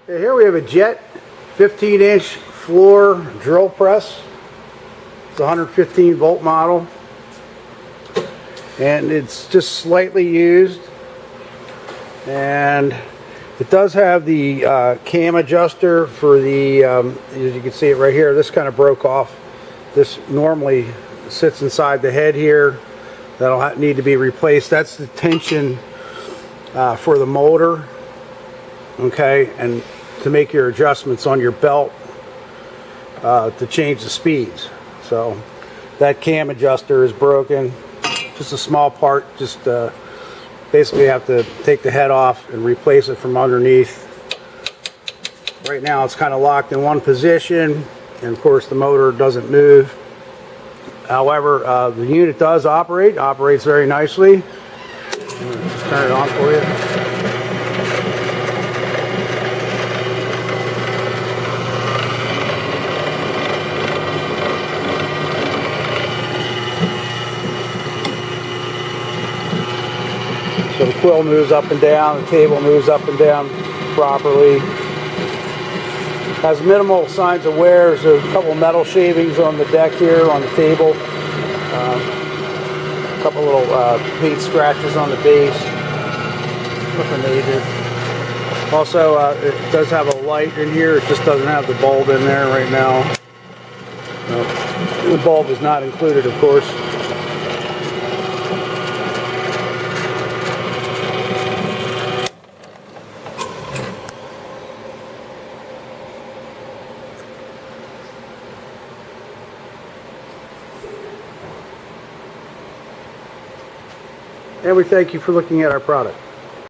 Okay, here we have a Jet 15-inch floor drill press. It's a 115 volt model, and it's just slightly used, and it does have the cam adjuster for the as you can see it right here. This kind of broke off. This normally sits inside the head here. That'll need to be replaced. That's the tension for the motor, okay, and to make your adjustments on your belt to change the speeds. So that cam adjuster is broken. Just a small part. Just basically have to take the head off and replace it from underneath. Right now it's kind of locked in one position, and of course the motor doesn't move. However, the unit does operates very nicely. Just turn it on for you. So the quill moves up and down, the table moves up and down properly. Has minimal signs of wear. There's a couple metal shavings on the deck here on the table. A couple little paint scratches on the base. Nothing major. Also, it does have a light in here. It just doesn't have the bulb in there right now. The bulb is not included, of course. And we thank you for looking at our product.